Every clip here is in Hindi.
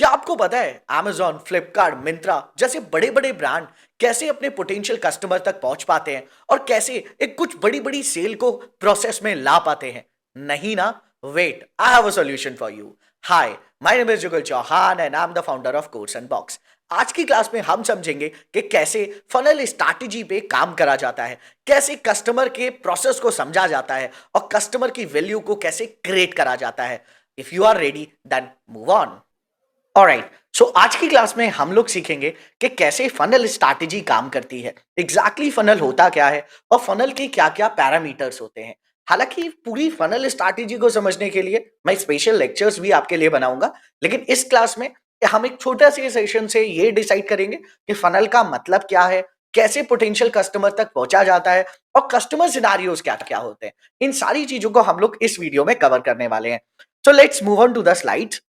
क्या आपको पता है Amazon, फ्लिपकार्ट, मिंत्रा जैसे बड़े बड़े ब्रांड कैसे अपने पोटेंशियल कस्टमर तक पहुंच पाते हैं और कैसे एक कुछ बड़ी बड़ी सेल को प्रोसेस में ला पाते हैं? नहीं ना? Wait, I have a solution for you. Hi, my name is Jugal Chauhan and I am the founder of course and box. आज की क्लास में हम समझेंगे कि कैसे फनल स्ट्रैटेजी पे काम करा जाता है, कैसे कस्टमर के प्रोसेस को समझा जाता है और कस्टमर की वैल्यू को कैसे क्रिएट करा जाता है। If you are ready then move on. Alright, so आज की क्लास में हम लोग सीखेंगे कि कैसे फनल स्ट्रैटेजी काम करती है, एग्जैक्टली फनल होता क्या है और फनल के क्या क्या पैरामीटर्स होते हैं। हालांकि पूरी फनल स्ट्रैटेजी को समझने के लिए मैं स्पेशल लेक्चर्स भी आपके लिए बनाऊंगा, लेकिन इस क्लास में हम एक छोटा से सेशन से ये डिसाइड करेंगे कि फनल का मतलब क्या है, कैसे पोटेंशियल कस्टमर तक पहुंचा जाता है और कस्टमर सिनारियोज क्या क्या होते हैं। इन सारी चीजों को हम लोग इस वीडियो में कवर करने वाले हैं। So let's move on to the slides.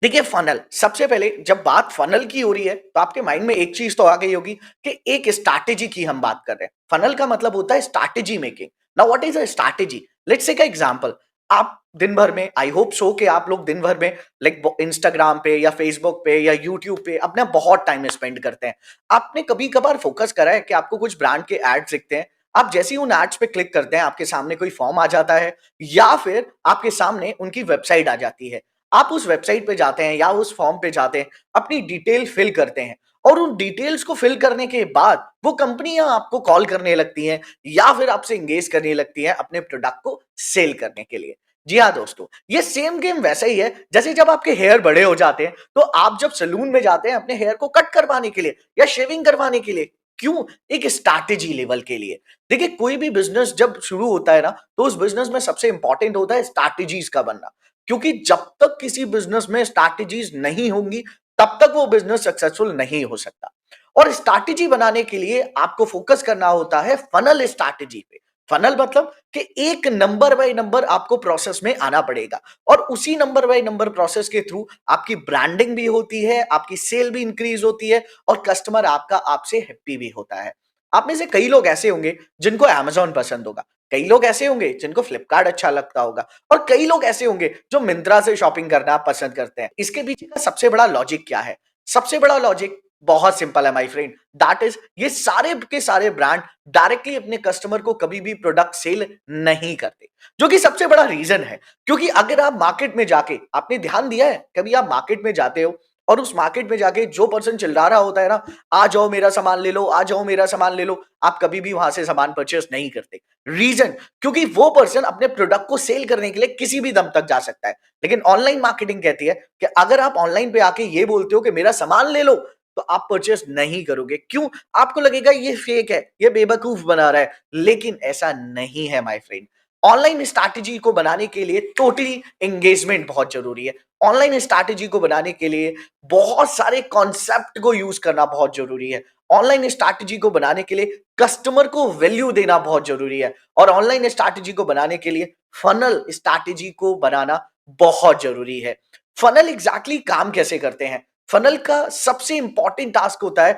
देखिए, फनल सबसे पहले जब बात फनल की हो रही है तो आपके माइंड में एक चीज तो आ गई होगी कि एक स्ट्रैटेजी की हम बात कर रहे हैं। फनल का मतलब होता है strategy making. Now what is a strategy? Let's take a example. आप दिन भर में, आई होप सो कि आप लोग दिन भर में लाइक इंस्टाग्राम पे या फेसबुक पे या यूट्यूब पे अपना बहुत टाइम स्पेंड करते हैं। आपने कभी कभार फोकस करा है कि आपको कुछ ब्रांड के एड्स दिखते हैं, आप जैसे ही उन एड्स पे क्लिक करते हैं आपके सामने कोई फॉर्म आ जाता है या फिर आपके सामने उनकी वेबसाइट आ जाती है। आप उस वेबसाइट पे जाते हैं या उस फॉर्म पे जाते हैं, अपनी डिटेल फिल करते हैं और उन डिटेल्स को फिल करने के बाद वो कंपनियां आपको कॉल करने लगती हैं या फिर आपसे इंगेज करने लगती हैं अपने प्रोडक्ट को सेल करने के लिए। जी हाँ दोस्तों, ये सेम गेम वैसा ही है जैसे जब आपके हेयर बड़े हो जाते हैं तो आप जब सलून में जाते हैं अपने हेयर को कट करवाने के लिए या शेविंग करवाने के लिए। क्यों? एक स्ट्रैटेजी लेवल के लिए। देखिए, कोई भी बिजनेस जब शुरू होता है ना, तो उस बिजनेस में सबसे इंपॉर्टेंट होता है स्ट्रैटेजीज का बनना। क्योंकि जब तक किसी बिजनेस में स्ट्रैटेजीज नहीं होंगी तब तक वो बिजनेस सक्सेसफुल नहीं हो सकता। और स्ट्रैटेजी बनाने के लिए आपको फोकस करना होता है फनल स्ट्रैटेजी पे। फनल मतलब कि एक नंबर बाय नंबर आपको प्रोसेस में आना पड़ेगा और उसी नंबर बाय नंबर प्रोसेस के थ्रू आपकी ब्रांडिंग भी होती है, आपकी सेल भी इंक्रीज होती है और कस्टमर आपका आपसे हैप्पी भी होता है। आप में से कई लोग ऐसे होंगे जिनको Amazon पसंद होगा, कई लोग ऐसे होंगे जिनको फ्लिपकार्ट अच्छा लगता होगा और कई लोग ऐसे होंगे जो मिंत्रा से शॉपिंग करना पसंद करते हैं। इसके पीछे का सबसे बड़ा लॉजिक क्या है? सबसे बड़ा लॉजिक बहुत सिंपल है माय फ्रेंड, दैट इज ये सारे के सारे ब्रांड डायरेक्टली अपने कस्टमर को कभी भी प्रोडक्ट सेल नहीं करते, जो कि सबसे बड़ा रीजन है। क्योंकि अगर आप मार्केट में जाके, आपने ध्यान दिया है कभी आप मार्केट में जाते हो और उस मार्केट में जाके जो पर्सन चिल्ला रहा होता है ना, आ जाओ मेरा सामान ले लो, आ जाओ मेरा सामान ले लो, आप कभी भी वहां से सामान परचेस नहीं करते। रीजन, क्योंकि वो पर्सन अपने प्रोडक्ट को सेल करने के लिए किसी भी दम तक जा सकता है, लेकिन ऑनलाइन मार्केटिंग कहती है कि अगर आप ऑनलाइन पे आके ये बोलते हो कि मेरा सामान ले लो, तो आप परचेस नहीं करोगे। क्यों? आपको लगेगा ये फेक है, ये बेवकूफ बना रहा है, लेकिन ऐसा नहीं है माय फ्रेंड। ऑनलाइन स्ट्रैटेजी को बनाने के लिए टोटली एंगेजमेंट बहुत जरूरी है। ऑनलाइन स्ट्रैटेजी को बनाने के लिए बहुत सारे कॉन्सेप्ट को यूज करना बहुत जरूरी है। ऑनलाइन स्ट्रैटेजी को बनाने के लिए कस्टमर को वैल्यू देना बहुत जरूरी है और ऑनलाइन स्ट्रैटेजी को बनाने के लिए फनल स्ट्रैटेजी को बनाना बहुत जरूरी है। फनल एग्जैक्टली काम कैसे करते हैं? फनल का सबसे इंपॉर्टेंट टास्क होता है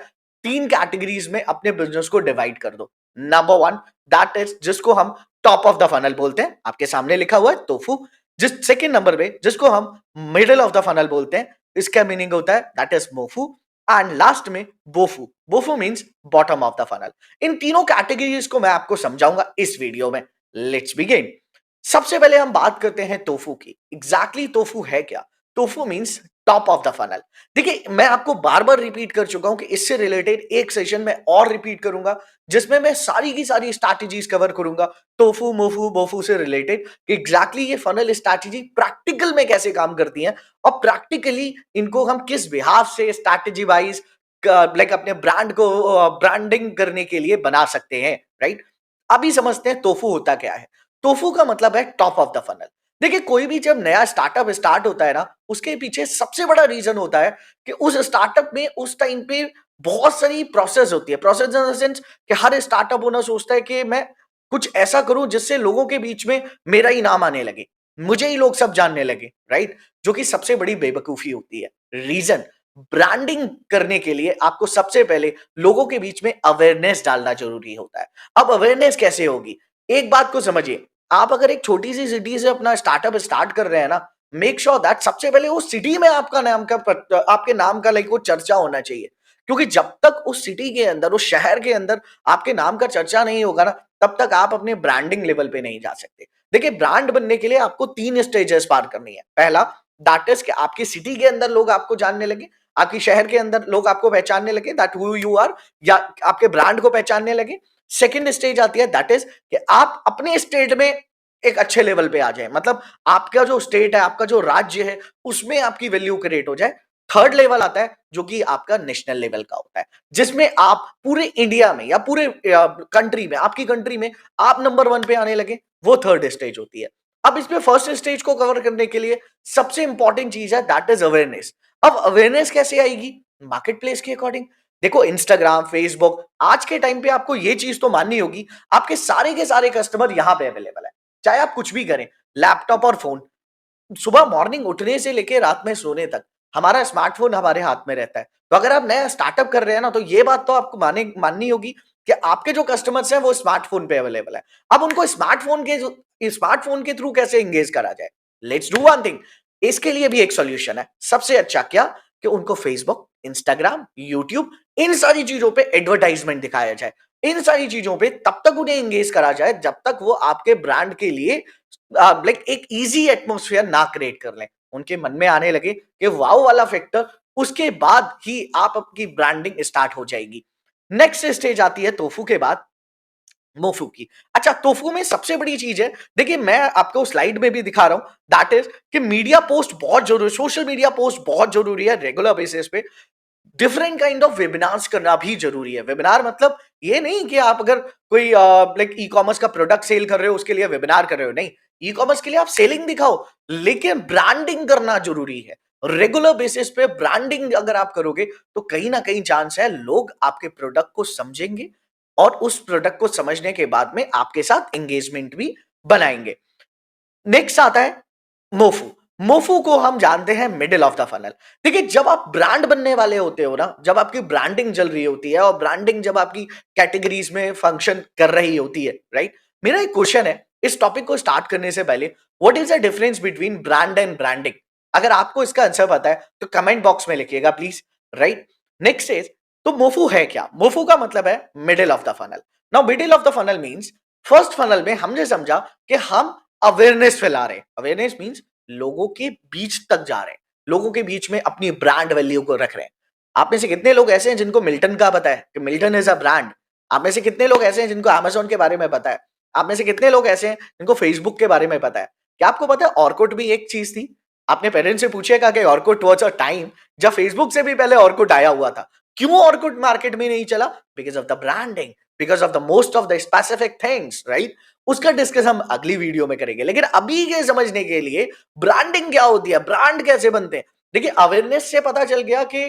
तीन कैटेगरीज में अपने बिजनेस को डिवाइड कर दो। नंबर वन, दैट इज जिसको हम टॉप ऑफ द फनल बोलते हैं, आपके सामने लिखा हुआ है तोफू। जिस सेकेंड नंबर पे जिसको हम मिडिल ऑफ द फनल बोलते हैं, इसका मीनिंग होता है that is MOFU. And last में BOFU. BOFU means bottom of the funnel. इन तीनों कैटेगरीज को मैं आपको समझाऊंगा इस वीडियो में। Let's begin. सबसे पहले हम बात करते हैं तोफू की। एग्जैक्टली तोफू है क्या? Tofu means top of the funnel. देखिए, मैं आपको बार बार रिपीट कर चुका हूं कि इससे रिलेटेड एक सेशन में और रिपीट करूंगा जिसमें मैं सारी की सारी स्ट्रैटेजीज कवर करूंगा तोफू मोफू बोफू से रिलेटेड, कि एग्जैक्टली ये फनल स्ट्रैटेजी प्रैक्टिकल में कैसे काम करती हैं और प्रैक्टिकली इनको हम किस बिहाफ से स्ट्रैटेजी वाइज लाइक अपने ब्रांड को ब्रांडिंग करने के लिए बना सकते हैं। राइट, अभी समझते हैं तोफू होता क्या है। तोफू का मतलब है टॉप ऑफ द फनल। देखिए, कोई भी जब नया स्टार्टअप स्टार्ट होता है ना, उसके पीछे सबसे बड़ा रीजन होता है कि उस स्टार्टअप में उस टाइम पे बहुत सारी प्रोसेस होती है। प्रोसेस इन द सेंस कि हर स्टार्टअप ओनर सोचता है कि मैं कुछ ऐसा करूं जिससे लोगों के बीच में मेरा ही नाम आने लगे, मुझे ही लोग सब जानने लगे। राइट, जो कि सबसे बड़ी बेवकूफी होती है। रीजन, ब्रांडिंग करने के लिए आपको सबसे पहले लोगों के बीच में अवेयरनेस डालना जरूरी होता है। अब अवेयरनेस कैसे होगी? एक बात को समझिए, आप अगर एक छोटी सी सिटी से अपना स्टार्टअप स्टार्ट कर रहे हैं ना, मेक श्योर दैट सबसे पहले उस सिटी में आपका नाम का आपके नाम का लाइक वो चर्चा होना चाहिए, क्योंकि जब तक उस सिटी के अंदर, उस शहर के अंदर आपके नाम का चर्चा नहीं होगा ना, तब तक आप अपने ब्रांडिंग लेवल पे नहीं जा सकते। देखिए, ब्रांड बनने के लिए आपको 3 स्टेजेस पार करनी है। पहला, दैट इज कि आपकी सिटी के अंदर लोग आपको जानने लगे, आपकी शहर के अंदर लोग आपको पहचानने लगे, दैट हु यू आर, या आपके ब्रांड को पहचानने लगे। सेकंड स्टेज आती है, दैट इज कि आप अपने स्टेट में एक अच्छे लेवल पे आ जाए, मतलब आपका जो स्टेट है, आपका जो राज्य है, उसमें आपकी वैल्यू क्रिएट हो जाए। थर्ड लेवल आता है जो कि आपका नेशनल लेवल का होता है, जिसमें आप पूरे इंडिया में या पूरे कंट्री में, आपकी कंट्री में आप नंबर 1 पे आने लगे। वो थर्ड स्टेज होती है। अब इसमें फर्स्ट स्टेज को कवर करने के लिए सबसे इंपॉर्टेंट चीज है, दैट इज अवेयरनेस। अब अवेयरनेस कैसे आएगी? मार्केट प्लेस के अकॉर्डिंग। देखो, इंस्टाग्राम, फेसबुक, आज के टाइम पे आपको ये चीज तो माननी होगी, आपके सारे के सारे कस्टमर यहां पे अवेलेबल है, चाहे आप कुछ भी करें, लैपटॉप और फोन। सुबह मॉर्निंग उठने से लेके रात में सोने तक हमारा स्मार्टफोन हमारे हाथ में रहता है। तो अगर आप नया स्टार्टअप कर रहे हैं ना, तो ये बात तो आपको माननी होगी कि आपके जो कस्टमर्स हैं वो स्मार्टफोन पे अवेलेबल है। अब उनको स्मार्टफोन के थ्रू कैसे एंगेज करा जाए? Let's do one thing. इसके लिए भी एक सॉल्यूशन है। सबसे अच्छा क्या, कि उनको फेसबुक, इंस्टाग्राम, यूट्यूब, इन सारी चीजों पे एडवर्टाइजमेंट दिखाया जाए। इन सारी चीजों पे तब तक उन्हें एंगेज करा जाए जब तक वो आपके ब्रांड के लिए लाइक एक इजी एटमॉस्फेयर ना क्रिएट कर लें, उनके मन में आने लगे कि वाओ वाला फैक्टर। उसके बाद ही आप आपकी ब्रांडिंग स्टार्ट हो जाएगी। नेक्स्ट स्टेज आती है तोफू के बाद, मोफू की। अच्छा, तोफू में सबसे बड़ी चीज है, देखिए मैं आपको स्लाइड में भी दिखा रहा हूं, दैट इज कि मीडिया पोस्ट बहुत जरूरी, सोशल मीडिया पोस्ट बहुत जरूरी है रेगुलर बेसिस पे। डिफरेंट काइंड ऑफ वेबिनार्स करना भी जरूरी है। वेबिनार मतलब ये नहीं कि आप अगर कोई लाइक ई कॉमर्स का प्रोडक्ट सेल कर रहे हो उसके लिए वेबिनार कर रहे हो, नहीं। ई कॉमर्स के लिए आप सेलिंग दिखाओ, लेकिन ब्रांडिंग करना जरूरी है। रेगुलर बेसिस पे ब्रांडिंग अगर आप करोगे तो कहीं ना कहीं चांस है लोग आपके प्रोडक्ट को समझेंगे, और उस प्रोडक्ट को समझने के बाद में आपके साथ एंगेजमेंट भी बनाएंगे। नेक्स्ट आता है मोफू। मोफू को हम जानते हैं मिडिल ऑफ द फनल। देखिए, जब आप ब्रांड बनने वाले होते हो ना, जब आपकी ब्रांडिंग चल रही होती है और ब्रांडिंग जब आपकी कैटेगरीज में फंक्शन कर रही होती है, राइट। मेरा एक क्वेश्चन है इस टॉपिक को स्टार्ट करने से पहले, what is the difference between brand and branding? अगर आपको इसका आंसर पता है तो कमेंट बॉक्स में लिखिएगा प्लीज, राइट। नेक्स्ट इज, तो मोफू है क्या? मोफू का मतलब है middle of the funnel. Now middle of the funnel means, first funnel में हमने समझा कि हम अवेयरनेस फैला रहे हैं। अवेयरनेस मींस लोगों के बीच तक जा रहे हैं, लोगों के बीच में अपनी ब्रांड वैल्यू को रख रहे हैं। आप में से कितने लोग ऐसे हैं जिनको मिल्टन का पता है कि मिल्टन इज अ ब्रांड? आप में से कितने लोग ऐसे हैं जिनको अमेजोन के बारे में पता है? आप में से कितने लोग ऐसे हैं जिनको फेसबुक के बारे में पता है? क्या आपको पता है ऑर्कुट भी एक चीज थी? आपने पेरेंट्स से पूछेगा कि ऑर्कुट वाज अ टाइम जब फेसबुक से भी पहले ऑर्कुट आया हुआ था। क्यों ऑर्कुट मार्केट में नहीं चला? Because of the branding, because of the most of the specific things, right. उसका डिस्कस हम अगली वीडियो में करेंगे, लेकिन अभी ये समझने के लिए ब्रांडिंग क्या होती है, ब्रांड कैसे बनते हैं। देखिए, अवेयरनेस से पता चल गया कि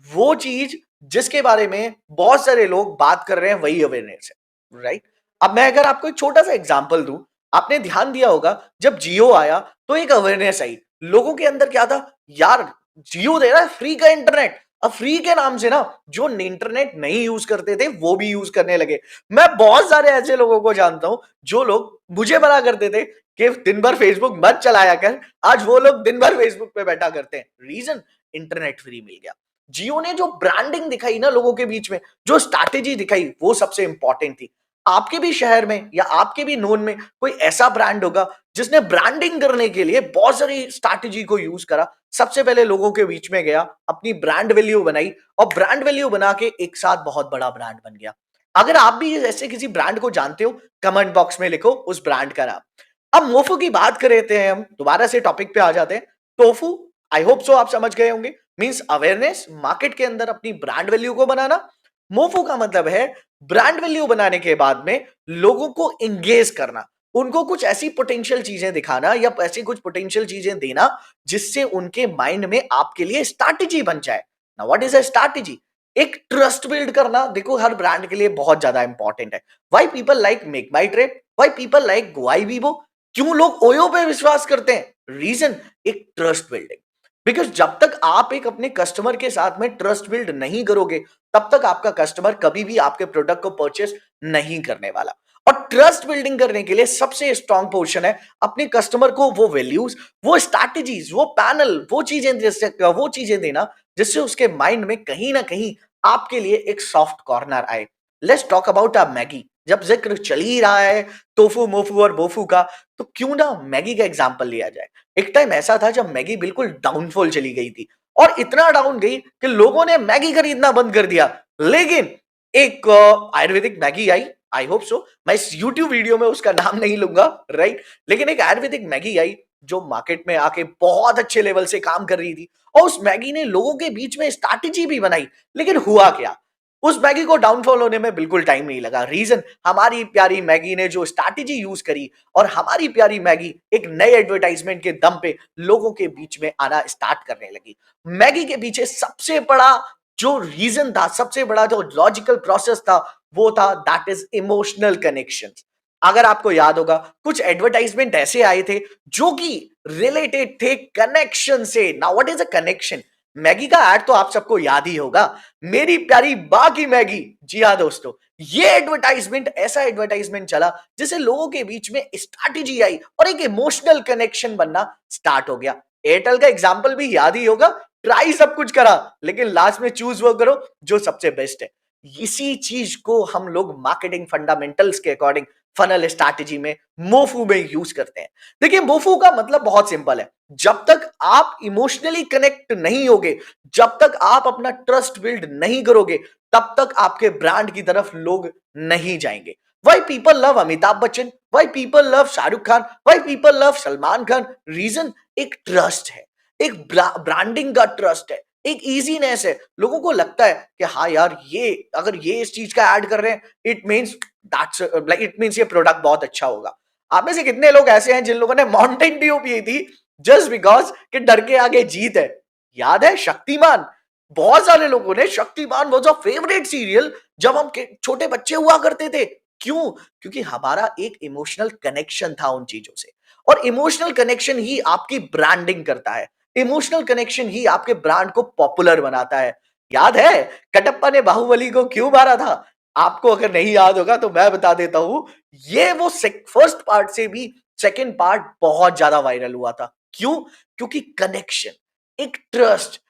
वो चीज जिसके बारे में बहुत सारे लोग बात कर रहे हैं वही अवेयरनेस है, राइट। अब मैं अगर आपको एक छोटा सा एग्जांपल दूं, आपने ध्यान दिया होगा जब जियो आया तो एक अवेयरनेस आई लोगों के अंदर, क्या था यार, जियो दे रहा है फ्री का इंटरनेट। अब फ्री के नाम से ना जो इंटरनेट नहीं यूज करते थे वो भी यूज करने लगे। मैं बहुत सारे ऐसे लोगों को जानता हूं जो लोग मुझे मना करते थे कि दिन भर फेसबुक मत चलाया कर, आज वो लोग दिन भर फेसबुक पे बैठा करते हैं। रीजन, इंटरनेट फ्री मिल गया। जियो ने जो ब्रांडिंग दिखाई ना लोगों के बीच में, जो स्ट्रैटेजी दिखाई, वो सबसे इंपॉर्टेंट थी। आपके भी शहर में या आपके भी नोन में कोई ऐसा ब्रांड होगा जिसने ब्रांडिंग करने के लिए बहुत सारी स्ट्रैटेजी को यूज करा। सबसे पहले लोगों के बीच में गया, अपनी ब्रांड वैल्यू बनाई, और ब्रांड वैल्यू बना के एक साथ बहुत बड़ा ब्रांड बन गया। अगर आप भी ऐसे किसी ब्रांड को जानते हो, कमेंट बॉक्स में लिखो उस ब्रांड का नाम। अब मोफू की बात कर रहे थे, हम दोबारा से टॉपिक पे आ जाते हैं। टोफू, आई होप सो आप समझ गए होंगे, मींस अवेयरनेस, मार्केट के अंदर अपनी ब्रांड वैल्यू को बनाना। मोफू का मतलब है ब्रांड वैल्यू बनाने के बाद में लोगों को एंगेज करना, उनको कुछ ऐसी पोटेंशियल चीजें दिखाना या ऐसी कुछ पोटेंशियल चीजें देना जिससे उनके माइंड में आपके लिए स्ट्रैटेजी बन जाए। Now what is a strategy? एक ट्रस्ट बिल्ड करना, देखो हर ब्रांड के लिए बहुत ज्यादा इंपॉर्टेंट है। Why people like make my trade, why people like गोआई वीवो, क्यों लोग ओयो पे विश्वास करते हैं? रीजन, एक ट्रस्ट बिल्डिंग। बिकॉज जब तक आप एक अपने कस्टमर के साथ में ट्रस्ट बिल्ड नहीं करोगे, तब तक आपका कस्टमर कभी भी आपके प्रोडक्ट को परचेस नहीं करने वाला। और ट्रस्ट बिल्डिंग करने के लिए सबसे स्ट्रॉन्ग पोर्शन है अपने कस्टमर को वो वैल्यूज, वो स्ट्रैटेजीज, वो पैनल, वो चीजें देना जिससे उसके माइंड में कहीं ना कहीं आपके लिए एक सॉफ्ट कॉर्नर आए। Let's talk about a Maggi. जब जिक्र चल ही रहा है टोफू मोफू और बोफू का, तो क्यों ना मैगी का एग्जांपल लिया जाए। एक टाइम ऐसा था जब मैगी बिल्कुल डाउनफॉल चली गई थी, और इतना डाउन गई कि लोगों ने मैगी खरीदना बंद कर दिया। लेकिन एक Ayurvedic Maggi I, I hope so, मैं इस यूट्यूब वीडियो में उसका नाम नहीं लूंगा, राइट। लेकिन एक आयुर्वेदिक मैगी आई जो मार्केट में आके बहुत अच्छे लेवल से काम कर रही थी, और उस मैगी ने लोगों के बीच में स्ट्रैटेजी भी बनाई। लेकिन हुआ क्या, उस मैगी को डाउनफॉल होने में बिल्कुल टाइम नहीं लगा। रीजन, हमारी प्यारी मैगी ने जो स्ट्रैटेजी यूज करी, और हमारी प्यारी मैगी एक नए एडवर्टाइजमेंट के दम पे लोगों के बीच में आना स्टार्ट करने लगी। मैगी के पीछे सबसे बड़ा जो रीजन था, सबसे बड़ा जो लॉजिकल प्रोसेस था, वो था दैट इज इमोशनल कनेक्शन। अगर आपको याद होगा, कुछ एडवर्टाइजमेंट ऐसे आए थे जो कि रिलेटेड थे कनेक्शन से। Now what is a connection? Maggi का ऐड तो आप सबको याद ही होगा, मेरी प्यारी बा की मैगी। जी हाँ दोस्तों, ये एडवर्टाइजमेंट, ऐसा एडवर्टाइजमेंट चला जिससे लोगों के बीच में स्ट्रैटेजी आई और एक इमोशनल कनेक्शन बनना स्टार्ट हो गया। एयरटेल का एग्जांपल भी याद ही होगा, ट्राई सब कुछ करा लेकिन लास्ट में चूज वो करो जो सबसे बेस्ट है। इसी चीज को हम लोग मार्केटिंग फंडामेंटल्स के अकॉर्डिंग फनल स्ट्रैटेजी में, मोफू में यूज करते हैं। देखिए, मोफू का मतलब बहुत सिंपल है। जब तक आप इमोशनली कनेक्ट नहीं होगे, जब तक आप अपना ट्रस्ट बिल्ड नहीं करोगे, तब तक आपके ब्रांड की तरफ लोग नहीं जाएंगे। Why people love Amitabh Bachchan, why people love Shahrukh Khan, why people love Salman Khan? Reason एक ट्रस्ट है, एक ब्रांडिंग का ट्रस्ट है, एक इजीनेस है। लोगों को लगता है कि हाँ यार, ये अगर ये इस चीज का ऐड कर रहे हैं, इट मींस ये प्रोडक्ट बहुत अच्छा होगा। आप में से कितने लोग ऐसे हैं जिन लोगों ने माउंटेन ड्यू पी थी जस्ट बिकॉज कि डर के आगे जीत है? याद है शक्तिमान? बहुत सारे लोगों ने, Shaktimaan was a favourite serial जब हम छोटे बच्चे हुआ करते थे। क्यों? क्योंकि हमारा एक इमोशनल कनेक्शन था उन चीजों से, और इमोशनल कनेक्शन ही आपकी ब्रांडिंग करता है। इमोशनल कनेक्शन ही आपके ब्रांड को पॉपुलर बनाता है। याद है कटप्पा ने बाहुबली को क्यों मारा था? आपको अगर नहीं याद होगा तो मैं बता देता हूं। ये वो फर्स्ट पार्ट से भी सेकंड पार्ट बहुत ज्यादा वायरल हुआ था। क्यों? क्योंकि कनेक्शन, एक ट्रस्ट।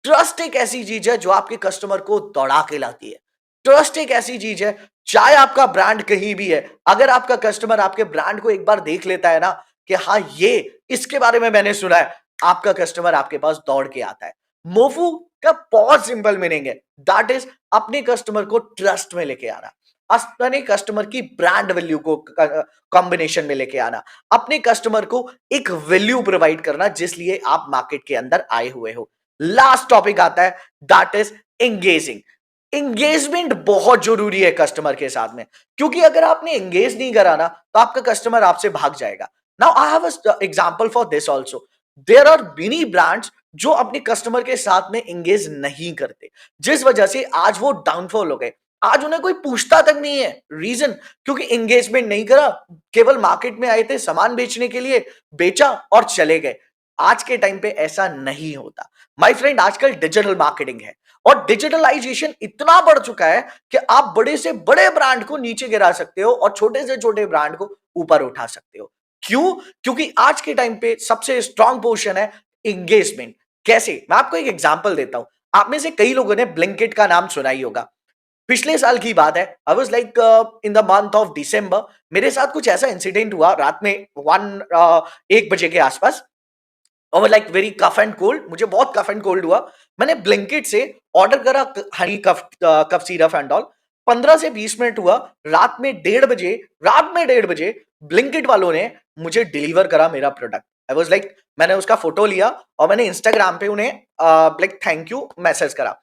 ट्रस्ट एक ऐसी चीज है जो आपके कस्टमर को दौड़ा के लाती है। ट्रस्ट एक ऐसी चीज है, चाहे आपका ब्रांड कहीं भी है, अगर आपका कस्टमर आपके ब्रांड को एक बार देख लेता है ना कि हाँ ये, इसके बारे में मैंने सुना है, आपका कस्टमर आपके पास दौड़ के आता है। मोफू का बहुत सिंपल मीनिंग है, दैट इज अपने कस्टमर को ट्रस्ट में लेके आना, अपने कस्टमर की ब्रांड वैल्यू को कॉम्बिनेशन में लेके आना, अपने कस्टमर को एक वैल्यू प्रोवाइड करना जिस लिए आप मार्केट के अंदर आए हुए हो। लास्ट टॉपिक आता है, दैट इज एंगेजिंग। एंगेजमेंट बहुत जरूरी है कस्टमर के साथ में, क्योंकि अगर आपने एंगेज नहीं करा ना तो आपका कस्टमर आपसे भाग जाएगा। Now I have a example for this also. There are many brands जो अपने कस्टमर के साथ में एंगेज नहीं करते, जिस वजह से आज वो डाउनफॉल हो गए। आज उन्हें कोई पूछता तक नहीं है। रीजन, क्योंकि एंगेजमेंट नहीं करा, केवल मार्केट में आए थे सामान बेचने के लिए, बेचा और चले गए। आज के टाइम पे ऐसा नहीं होता माय फ्रेंड। आजकल डिजिटल मार्केटिंग है, और डिजिटलाइजेशन इतना बढ़ चुका है कि आप बड़े से बड़े ब्रांड को नीचे गिरा सकते हो और छोटे से छोटे ब्रांड को ऊपर उठा सकते हो। क्यों? क्योंकि आज के टाइम पे सबसे स्ट्रांग पोर्शन है एंगेजमेंट। कैसे? मैं आपको एक एग्जांपल देता हूं। आप में से कई लोगों ने ब्लिंकिट का नाम सुना ही होगा। पिछले साल की बात है, I was like in the month of December, मेरे साथ कुछ ऐसा इंसिडेंट हुआ रात में 1 बजे के आसपास, और like very cough and cold, मुझे बहुत कफ एंड कोल्ड हुआ। मैंने ब्लिंकिट से ऑर्डर करा honey cough syrup and all. 15 से 20 मिनट हुआ, रात में 1:30 बजे ब्लिंकिट वालों ने मुझे डिलीवर करा मेरा प्रोडक्ट। आई वाज लाइक, मैंने उसका फोटो लिया और मैंने इंस्टाग्राम पे उन्हें लाइक थैंक यू मैसेज करा।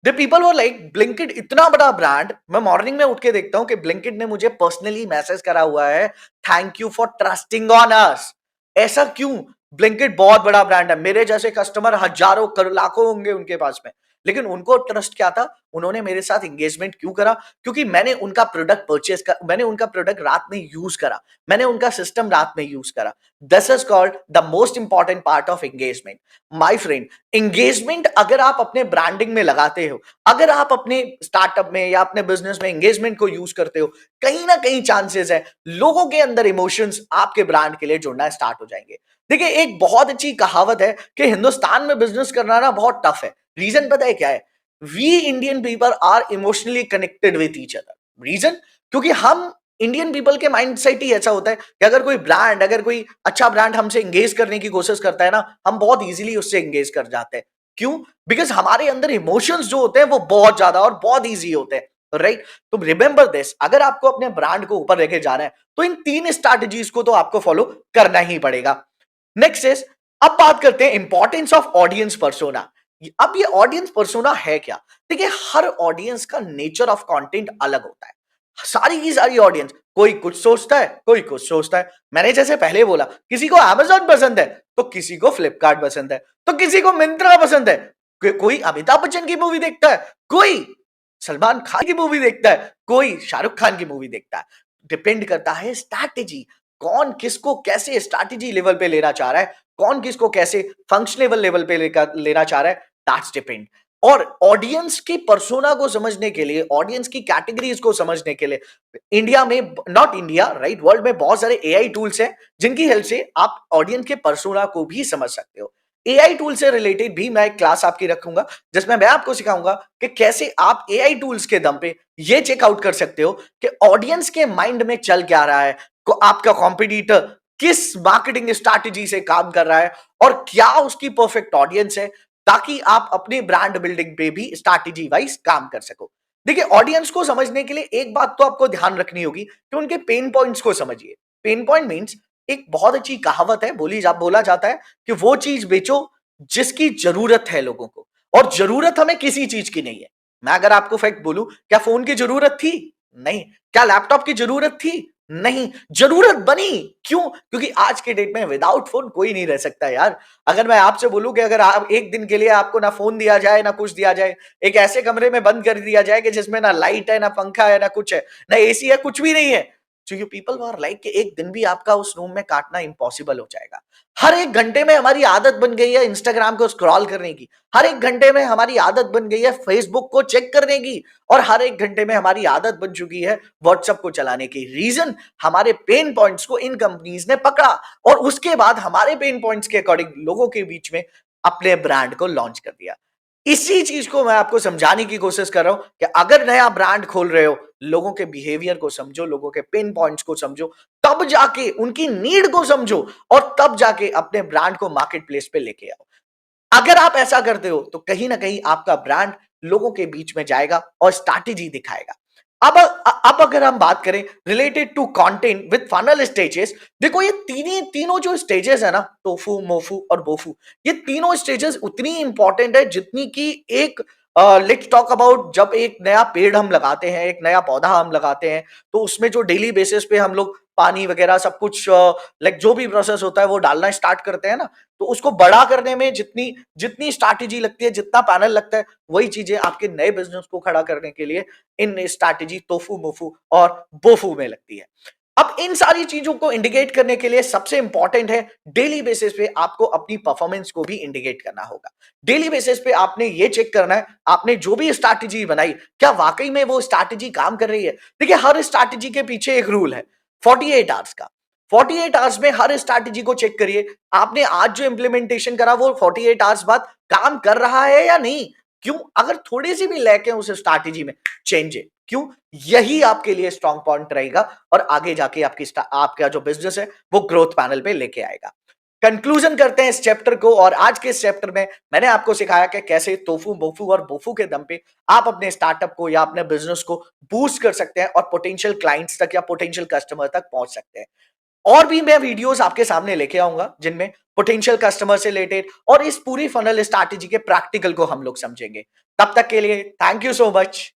The people were like, Blinkit इतना बड़ा ब्रांड, मैं मॉर्निंग में उठ के देखता हूँ कि ब्लिंकिट ने मुझे पर्सनली मैसेज करा हुआ है, thank you for trusting on us. ऐसा क्यों? ब्लिंकिट बहुत बड़ा ब्रांड है, मेरे जैसे कस्टमर हजारों लाखों होंगे उनके पास में, लेकिन उनको ट्रस्ट क्या था, उन्होंने मेरे साथ एंगेजमेंट क्यों करा? क्योंकि मैंने उनका प्रोडक्ट रात में यूज करा, मैंने उनका सिस्टम रात में यूज करा। This is called the most important part of engagement my friend. Engagement अगर आप अपने ब्रांडिंग में लगाते हो, अगर आप अपने स्टार्टअप में या अपने बिजनेस में एंगेजमेंट को यूज करते हो, कहीं ना कहीं चांसेस है लोगों के अंदर इमोशंस आपके ब्रांड के लिए जुड़ना स्टार्ट हो जाएंगे। देखिए, एक बहुत अच्छी कहावत है कि हिंदुस्तान में बिजनेस करना ना बहुत टफ है। रीजन पता है क्या है? We Indian people are emotionally connected with each other. Reason, क्योंकि हम इंडियन पीपल के माइंडसेट ही ऐसा होता है कि अगर कोई अच्छा ब्रांड हमसे एंगेज करने की कोशिश करता है ना, हम बहुत इजीली उससे एंगेज कर जाते हैं। क्यों? बिकॉज हमारे अंदर इमोशंस जो होते हैं वो बहुत ज्यादा और बहुत इजी होते हैं, राइट? तो रिमेंबर दिस, अगर आपको अपने ब्रांड को ऊपर लेके जाना है तो इन 3 स्ट्रैटेजीज को तो आपको फॉलो करना ही पड़ेगा। नेक्स्ट इज, अब बात करते हैं इंपॉर्टेंस ऑफ ऑडियंस पर्सोना। अब ये ऑडियंस पर्सोना है क्या? देखिए, हर ऑडियंस का नेचर ऑफ कंटेंट अलग होता है। सारी की सारी ऑडियंस, कोई कुछ सोचता है, कोई कुछ सोचता है। मैंने जैसे पहले बोला, किसी को Amazon पसंद है तो किसी को फ्लिपकार्ट पसंद है, तो किसी को मिंत्रा पसंद है। कोई अमिताभ बच्चन की मूवी देखता है, कोई सलमान खान की मूवी देखता है, कोई शाहरुख खान की मूवी देखता है। डिपेंड करता है स्ट्रैटेजी, कौन किसको कैसे स्ट्रैटेजी लेवल पे लेना चाह रहा है, कौन किसको कैसे फंक्शनेबल लेवल पे लेना चाह रहा है, दैट्स डिपेंड। और ऑडियंस की पर्सोना को समझने के लिए, ऑडियंस की कैटेगरीज को समझने के लिए, इंडिया में, नॉट इंडिया, राइट, वर्ल्ड में बहुत सारे एआई टूल्स हैं जिनकी हेल्प से आप ऑडियंस के पर्सोना को भी समझ सकते हो। एआई टूल से रिलेटेड भी मैं एक क्लास आपकी रखूंगा जिसमें मैं आपको सिखाऊंगा कि कैसे आप एआई टूल्स के दम पे ये चेकआउट कर सकते हो कि ऑडियंस के माइंड में चल क्या रहा है, को आपका कॉम्पिटिटर किस मार्केटिंग स्ट्रैटेजी से काम कर रहा है और क्या उसकी परफेक्ट ऑडियंस है, ताकि आप अपने ब्रांड बिल्डिंग पे भी स्ट्रैटेजी वाइज काम कर सको। देखिए, ऑडियंस को समझने के लिए एक बात तो आपको ध्यान रखनी होगी कि उनके पेन पॉइंट्स को समझिए। पेन पॉइंट मींस, एक बहुत अच्छी कहावत है, बोला जाता है कि वो चीज बेचो जिसकी जरूरत है लोगों को, और जरूरत हमें किसी चीज की नहीं है। मैं अगर आपको फैक्ट बोलूं, क्या फोन की जरूरत थी? नहीं। क्या लैपटॉप की जरूरत थी? नहीं। जरूरत बनी, क्यों? क्योंकि आज के डेट में विदाउट फोन कोई नहीं रह सकता यार। अगर मैं आपसे बोलूं कि अगर आप एक दिन के लिए आपको ना फोन दिया जाए ना कुछ दिया जाए, एक ऐसे कमरे में बंद कर दिया जाए कि जिसमें ना लाइट है ना पंखा है ना कुछ है ना एसी है, कुछ भी नहीं है, तो यू पीपल आर लाइक कि एक दिन भी आपका उस रूम में काटना इम्पॉसिबल हो जाएगा। हर एक घंटे में हमारी आदत बन गई है इंस्टाग्राम को स्क्रॉल करने की, हर एक घंटे में हमारी आदत बन गई है फेसबुक को चेक करने की, और हर एक घंटे में हमारी आदत बन चुकी है व्हाट्सएप को चलाने की। रीजन, हमारे पेन पॉइंट्स को इन कंपनीज ने पकड़ा और उसके बाद हमारे पेन पॉइंट्स के अकॉर्डिंग लोगों के बीच में अपने ब्रांड को लॉन्च कर दिया। इसी चीज को मैं आपको समझाने की कोशिश कर रहा हूं कि अगर नया ब्रांड खोल रहे हो, लोगों के बिहेवियर को समझो, लोगों के पेन पॉइंट्स को समझो, तब जाके उनकी नीड को समझो और तब जाके अपने ब्रांड को मार्केट प्लेस पे लेके आओ। अगर आप ऐसा करते हो तो कहीं ना कहीं आपका ब्रांड लोगों के बीच में जाएगा और स्ट्रैटेजी दिखाएगा। अब अगर हम बात करें related to content with funnel stages, देखो ये तीनों जो स्टेजेस है ना, टोफू, मोफू और बोफू, ये तीनों स्टेजेस उतनी इंपॉर्टेंट है जितनी कि एक, लेट्स टॉक अबाउट, जब एक नया पेड़ हम लगाते हैं, एक नया पौधा हम लगाते हैं, तो उसमें जो डेली बेसिस पे हम लोग पानी वगैरह सब कुछ, लाइक जो भी प्रोसेस होता है वो डालना स्टार्ट करते हैं ना, तो उसको बड़ा करने में जितनी जितनी स्ट्रैटेजी लगती है, जितना पैनल लगता है, वही चीजें आपके नए बिजनेस को खड़ा करने के लिए इन स्ट्रैटेजी तोफू, मोफू और बोफू में लगती है। अब इन सारी चीजों को इंडिकेट करने के लिए सबसे इंपॉर्टेंट है, डेली बेसिस पे आपको अपनी परफॉर्मेंस को भी इंडिकेट करना होगा। डेली बेसिस पे आपने ये चेक करना है, आपने जो भी स्ट्रैटेजी बनाई, क्या वाकई में वो स्ट्रैटेजी काम कर रही है? देखिए, हर स्ट्रैटेजी के पीछे एक रूल है 48 आवर्स का। 48 आवर्स में हर स्ट्रैटेजी को चेक करिए, आपने आज जो इंप्लीमेंटेशन करा वो 48 आवर्स बाद काम कर रहा है या नहीं। क्यों? अगर थोड़ी सी भी लैक है उस स्ट्रैटेजी में, चेंज है। क्यों? यही आपके लिए स्ट्रॉन्ग पॉइंट रहेगा और आगे जाके आपका जो बिजनेस है वो ग्रोथ पैनल पे लेके आएगा। कंक्लूजन करते हैं इस चैप्टर को, और आज के इस चैप्टर में मैंने आपको सिखाया कि कैसे तोफू, मोफू और बोफू के दम पे आप अपने स्टार्टअप को या अपने बिजनेस को बूस्ट कर सकते हैं और पोटेंशियल क्लाइंट्स तक या पोटेंशियल कस्टमर तक पहुंच सकते हैं। और भी मैं वीडियोस आपके सामने लेके आऊंगा जिनमें पोटेंशियल कस्टमर से रिलेटेड और इस पूरी फनल स्ट्रैटेजी के प्रैक्टिकल को हम लोग समझेंगे। तब तक के लिए थैंक यू सो मच।